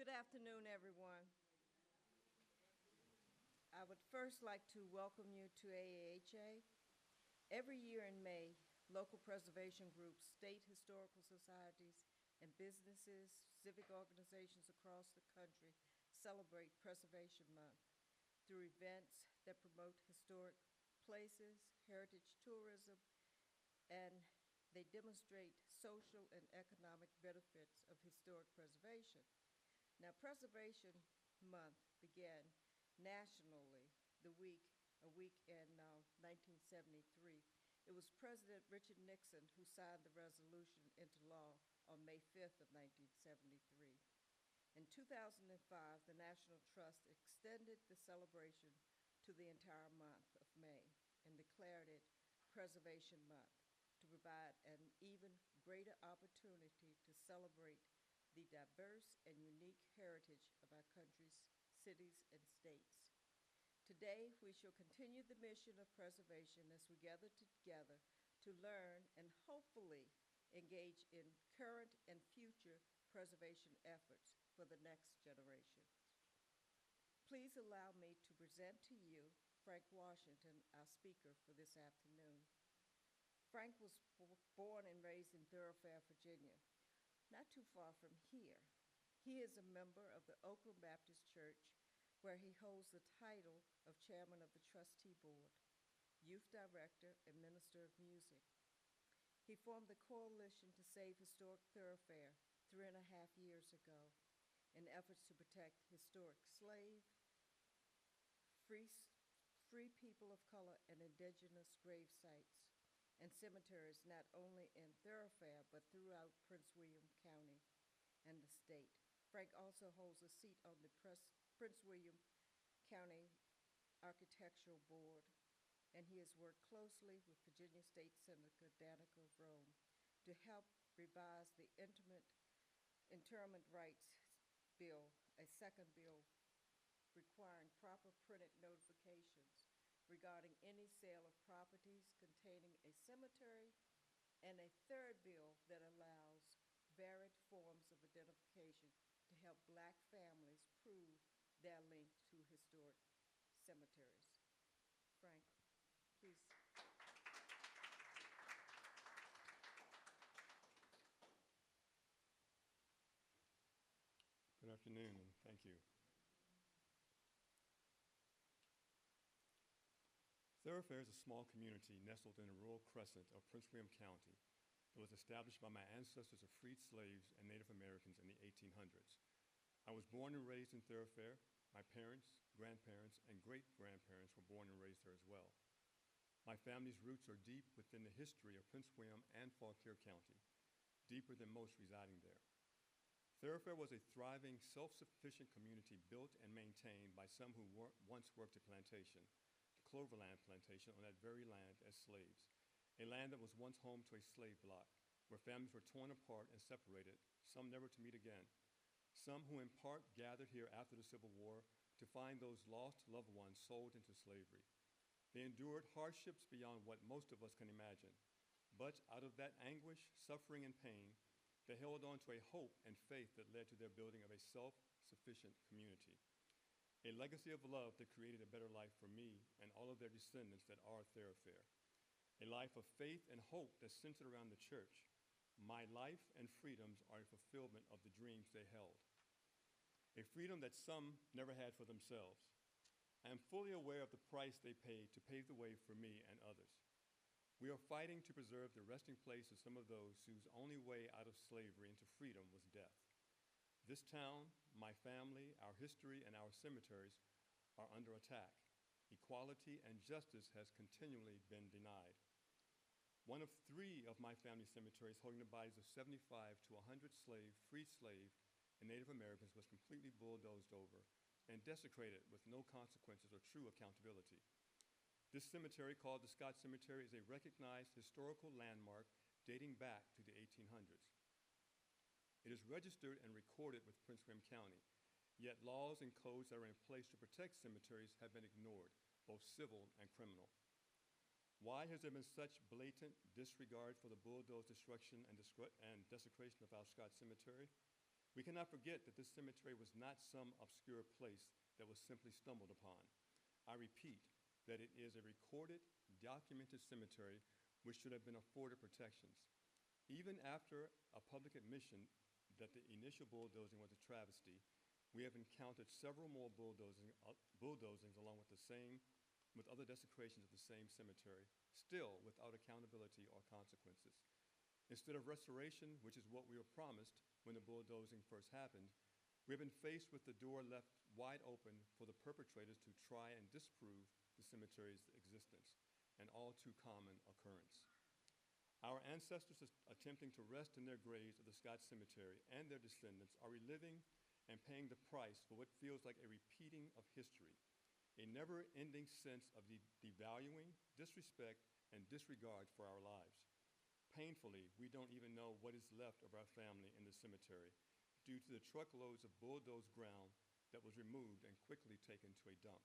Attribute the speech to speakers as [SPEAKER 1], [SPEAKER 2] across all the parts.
[SPEAKER 1] Good afternoon, everyone. I would first like to welcome you to AAHA. Every year in May, local preservation groups, state historical societies, and businesses, civic organizations across the country celebrate Preservation Month through events that promote historic places, heritage tourism, and they demonstrate social and economic benefits of historic preservation. Now, Preservation Month began nationally a week in 1973. It was President Richard Nixon who signed the resolution into law on May 5th of 1973. In 2005, the National Trust extended the celebration to the entire month of May and declared it Preservation Month to provide an even greater opportunity to celebrate the diverse and unique heritage of our country's cities and states. Today, we shall continue the mission of preservation as we gather together to learn and hopefully engage in current and future preservation efforts for the next generation. Please allow me to present to you Frank Washington, our speaker for this afternoon. Frank was born and raised in Thoroughfare, Virginia, not too far from here. He is a member of the Oakland Baptist Church, where he holds the title of Chairman of the Trustee Board, Youth Director, and Minister of Music. He formed the Coalition to Save Historic Thoroughfare 3.5 years ago in efforts to protect historic slave, free people of color, and indigenous grave sites and cemeteries not only in Thoroughfare but throughout Prince William County and the state. Frank also holds a seat on the Prince William County Architectural Board, and he has worked closely with Virginia State Senator Danica Roem to help revise the Interment Rights Bill, a second bill requiring proper printed notifications regarding any sale of properties containing a cemetery, and a third bill that allows varied forms of identification to help Black families prove their link to historic cemeteries. Frank, please.
[SPEAKER 2] Good afternoon, and thank you. Thoroughfare is a small community nestled in a rural crescent of Prince William County that was established by my ancestors of freed slaves and Native Americans in the 1800s. I was born and raised in Thoroughfare. My parents, grandparents, and great-grandparents were born and raised there as well. My family's roots are deep within the history of Prince William and Fauquier County, deeper than most residing there. Thoroughfare was a thriving, self-sufficient community built and maintained by some who once worked a plantation, the Cloverland Plantation, on that very land as slaves, a land that was once home to a slave block, where families were torn apart and separated, some never to meet again, some who in part gathered here after the Civil War to find those lost loved ones sold into slavery. They endured hardships beyond what most of us can imagine, but out of that anguish, suffering, and pain, they held on to a hope and faith that led to their building of a self-sufficient community, a legacy of love that created a better life for me and all of their descendants that are Thoroughfare, a life of faith and hope that's centered around the church. My life and freedoms are a fulfillment of the dreams they held, a freedom that some never had for themselves. I am fully aware of the price they paid to pave the way for me and others. We are fighting to preserve the resting place of some of those whose only way out of slavery into freedom was death. This town, my family, our history, and our cemeteries are under attack. Equality and justice has continually been denied. One of 3 of my family cemeteries, holding the bodies of 75 to 100 freed slave, and Native Americans, was completely bulldozed over and desecrated with no consequences or true accountability. This cemetery, called the Scott Cemetery, is a recognized historical landmark dating back to the 1800s. It is registered and recorded with Prince William County, yet laws and codes that are in place to protect cemeteries have been ignored, both civil and criminal. Why has there been such blatant disregard for the bulldozed destruction and desecration of our Scott Cemetery? We cannot forget that this cemetery was not some obscure place that was simply stumbled upon. I repeat that it is a recorded, documented cemetery which should have been afforded protections. Even after a public admission that the initial bulldozing was a travesty, we have encountered several more bulldozings along with other desecrations of the same cemetery, still without accountability or consequences. Instead of restoration, which is what we were promised when the bulldozing first happened, we have been faced with the door left wide open for the perpetrators to try and disprove the cemetery's existence, an all too common occurrence. Our ancestors attempting to rest in their graves of the Scott Cemetery and their descendants are reliving and paying the price for what feels like a repeating of history, a never-ending sense of devaluing, disrespect, and disregard for our lives. Painfully, we don't even know what is left of our family in the cemetery due to the truckloads of bulldozed ground that was removed and quickly taken to a dump.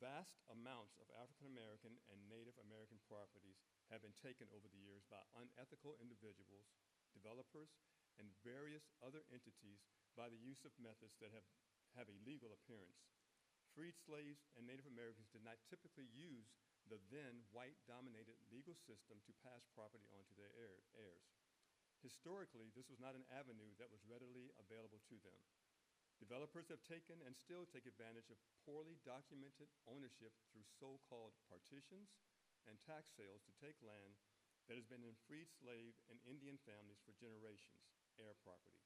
[SPEAKER 2] Vast amounts of African American and Native American properties have been taken over the years by unethical individuals, developers, and various other entities by the use of methods that have a legal appearance. Freed slaves and Native Americans did not typically use the then white-dominated legal system to pass property on to their heirs. Historically, this was not an avenue that was readily available to them. Developers have taken and still take advantage of poorly documented ownership through so-called partitions and tax sales to take land that has been in freed slave and Indian families for generations, heir property.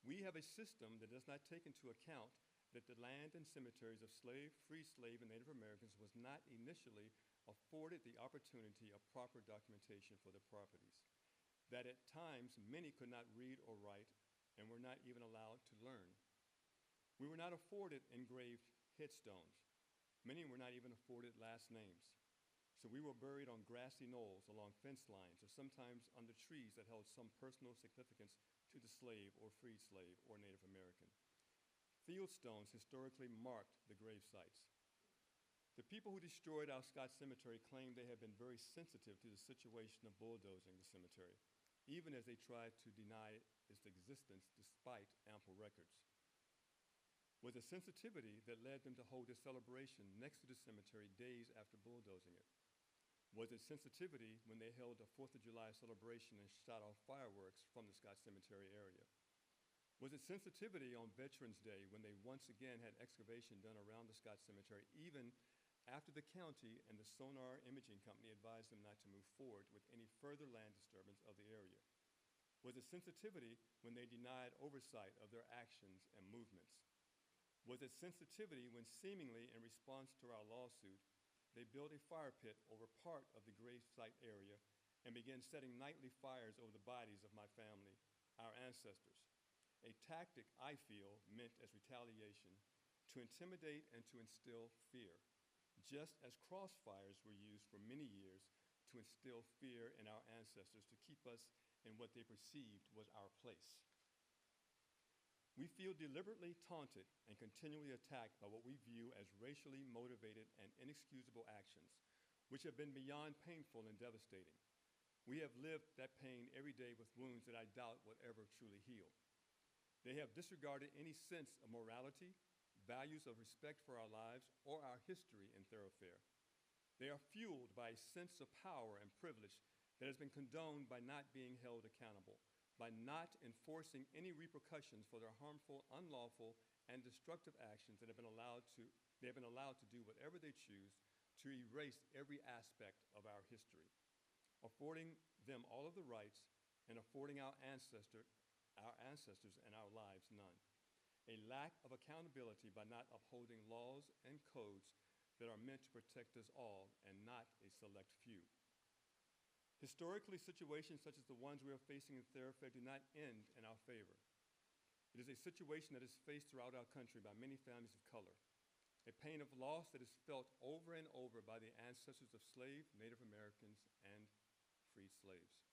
[SPEAKER 2] We have a system that does not take into account that the land and cemeteries of free slave, and Native Americans was not initially afforded the opportunity of proper documentation for their properties, that at times many could not read or write and were not even allowed to learn. We were not afforded engraved headstones. Many were not even afforded last names. So we were buried on grassy knolls along fence lines or sometimes under trees that held some personal significance to the slave or freed slave or Native American. Field stones historically marked the grave sites. The people who destroyed our Scott Cemetery claimed they had been very sensitive to the situation of bulldozing the cemetery, even as they tried to deny its existence despite ample records. Was it sensitivity that led them to hold a celebration next to the cemetery days after bulldozing it? Was it sensitivity when they held a 4th of July celebration and shot off fireworks from the Scott Cemetery area? Was it sensitivity on Veterans Day when they once again had excavation done around the Scott Cemetery, even after the county and the Sonar Imaging Company advised them not to move forward with any further land disturbance of the area? Was it sensitivity when they denied oversight of their actions and movements? Was it sensitivity when seemingly in response to our lawsuit, they built a fire pit over part of the gravesite area and began setting nightly fires over the bodies of my family, our ancestors? A tactic I feel meant as retaliation to intimidate and to instill fear, just as crossfires were used for many years to instill fear in our ancestors to keep us in what they perceived was our place. We feel deliberately taunted and continually attacked by what we view as racially motivated and inexcusable actions, which have been beyond painful and devastating. We have lived that pain every day with wounds that I doubt will ever truly heal. They have disregarded any sense of morality, values of respect for our lives, or our history in Thoroughfare. They are fueled by a sense of power and privilege that has been condoned by not being held accountable, by not enforcing any repercussions for their harmful, unlawful, and destructive actions that they have been allowed to do whatever they choose to erase every aspect of our history, affording them all of the rights and affording our ancestors and our lives none. A lack of accountability by not upholding laws and codes that are meant to protect us all and not a select few. Historically, situations such as the ones we are facing in Thoroughfare do not end in our favor. It is a situation that is faced throughout our country by many families of color, a pain of loss that is felt over and over by the ancestors of slave, Native Americans, and freed slaves.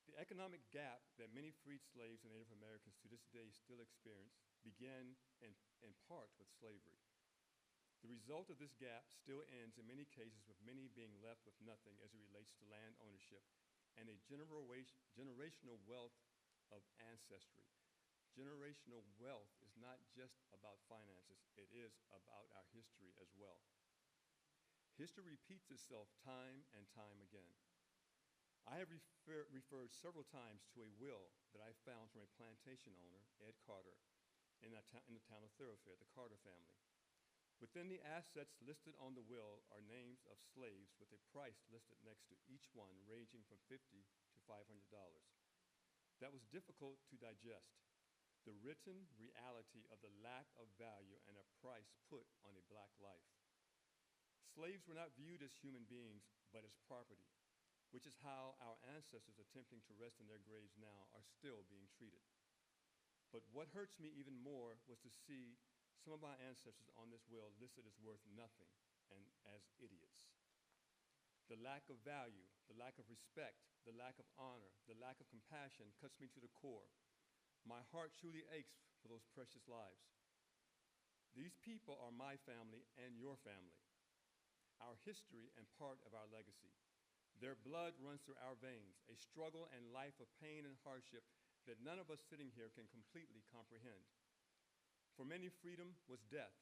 [SPEAKER 2] The economic gap that many freed slaves and Native Americans to this day still experience began in part with slavery. The result of this gap still ends in many cases with many being left with nothing as it relates to land ownership and a generational wealth of ancestry. Generational wealth is not just about finances, it is about our history as well. History repeats itself time and time again. I have referred several times to a will that I found from a plantation owner, Ed Carter, in the town of Thoroughfare, the Carter family. Within the assets listed on the will are names of slaves with a price listed next to each one ranging from $50 to $500. That was difficult to digest, the written reality of the lack of value and a price put on a black life. Slaves were not viewed as human beings, but as property, which is how our ancestors attempting to rest in their graves now are still being treated. But what hurts me even more was to see some of my ancestors on this will listed as worth nothing and as idiots. The lack of value, the lack of respect, the lack of honor, the lack of compassion cuts me to the core. My heart truly aches for those precious lives. These people are my family and your family, our history and part of our legacy. Their blood runs through our veins, a struggle and life of pain and hardship that none of us sitting here can completely comprehend. For many, freedom was death.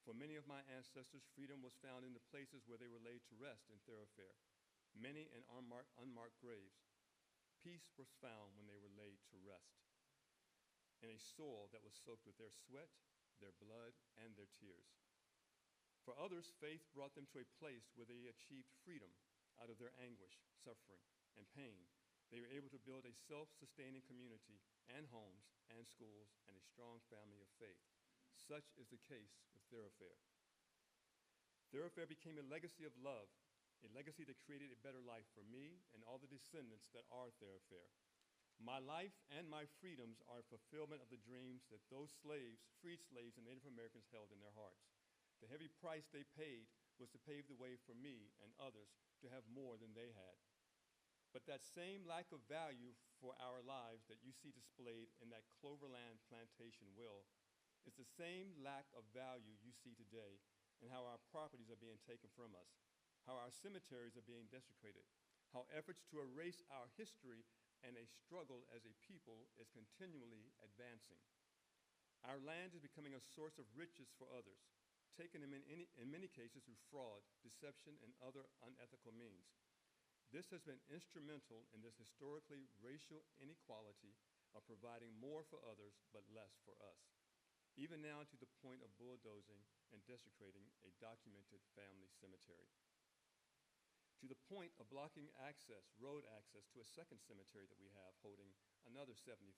[SPEAKER 2] For many of my ancestors, freedom was found in the places where they were laid to rest in Thoroughfare, many in unmarked graves. Peace was found when they were laid to rest in a soil that was soaked with their sweat, their blood, and their tears. For others, faith brought them to a place where they achieved freedom out of their anguish, suffering, and pain. They were able to build a self-sustaining community and homes and schools and a strong family of faith. Such is the case with Thoroughfare. Thoroughfare became a legacy of love, a legacy that created a better life for me and all the descendants that are Thoroughfare. My life and my freedoms are a fulfillment of the dreams that those slaves, freed slaves, and Native Americans held in their hearts. The heavy price they paid was to pave the way for me and others to have more than they had. But that same lack of value for our lives that you see displayed in that Cloverland plantation will is the same lack of value you see today in how our properties are being taken from us, how our cemeteries are being desecrated, how efforts to erase our history and a struggle as a people is continually advancing. Our land is becoming a source of riches for others, taken in many cases through fraud, deception, and other unethical means. This has been instrumental in this historically racial inequality of providing more for others but less for us, even now to the point of bulldozing and desecrating a documented family cemetery, to the point of blocking access, road access, to a second cemetery that we have holding another 75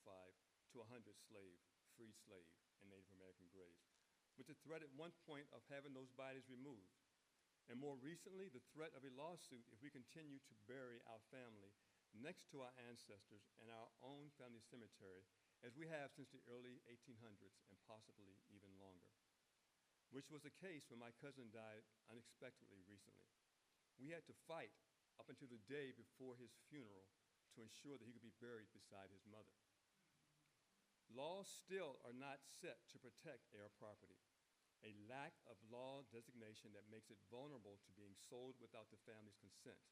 [SPEAKER 2] to 100 freed slave, and Native American graves, with the threat at one point of having those bodies removed. And more recently, the threat of a lawsuit if we continue to bury our family next to our ancestors in our own family cemetery, as we have since the early 1800s and possibly even longer, which was the case when my cousin died unexpectedly recently. We had to fight up until the day before his funeral to ensure that he could be buried beside his mother. Laws still are not set to protect heir property. A lack of law designation that makes it vulnerable to being sold without the family's consent.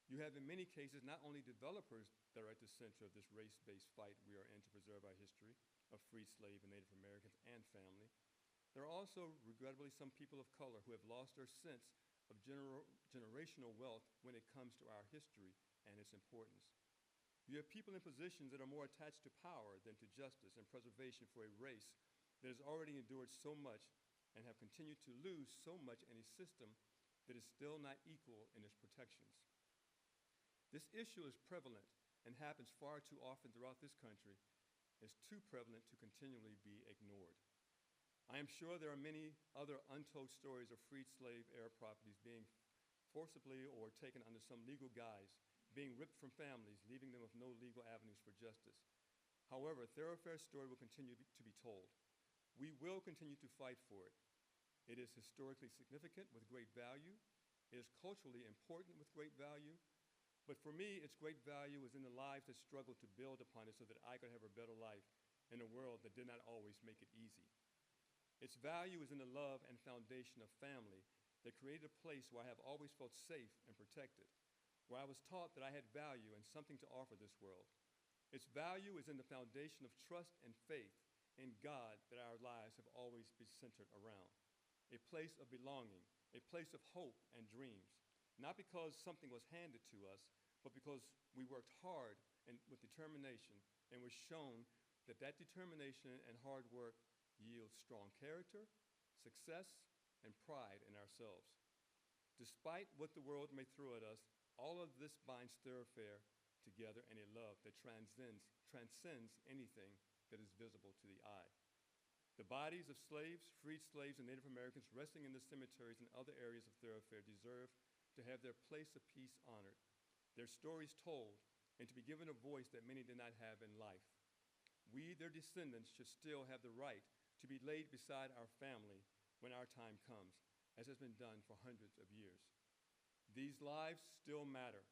[SPEAKER 2] You have in many cases not only developers that are at the center of this race-based fight we are in to preserve our history of freed slave and Native Americans and family. There are also, regrettably, some people of color who have lost their sense of generational wealth when it comes to our history and its importance. You have people in positions that are more attached to power than to justice and preservation for a race that has already endured so much and have continued to lose so much in a system that is still not equal in its protections. This issue is prevalent and happens far too often throughout this country. It's too prevalent to continually be ignored. I am sure there are many other untold stories of freed slave heir properties being forcibly or taken under some legal guise, being ripped from families, leaving them with no legal avenues for justice. However, Thoroughfare's story will continue to be told. We will continue to fight for it. It is historically significant with great value. It is culturally important with great value. But for me, its great value is in the lives that struggled to build upon it so that I could have a better life in a world that did not always make it easy. Its value is in the love and foundation of family that created a place where I have always felt safe and protected, where I was taught that I had value and something to offer this world. Its value is in the foundation of trust and faith in God that our lives have always been centered around. A place of belonging, a place of hope and dreams, not because something was handed to us, but because we worked hard and with determination and was shown that that determination and hard work yields strong character, success, and pride in ourselves. Despite what the world may throw at us, all of this binds Thoroughfare together in a love that transcends anything that is visible to the eye. The bodies of slaves, freed slaves, and Native Americans resting in the cemeteries and other areas of Thoroughfare deserve to have their place of peace honored, their stories told, and to be given a voice that many did not have in life. We, their descendants, should still have the right to be laid beside our family when our time comes, as has been done for hundreds of years. These lives still matter.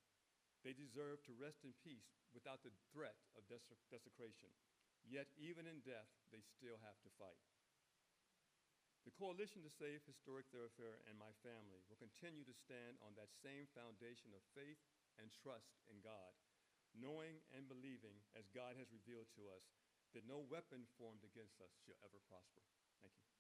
[SPEAKER 2] They deserve to rest in peace without the threat of desecration. Yet, even in death, they still have to fight. The Coalition to Save Historic Thoroughfare and my family will continue to stand on that same foundation of faith and trust in God, knowing and believing, as God has revealed to us, that no weapon formed against us shall ever prosper. Thank you.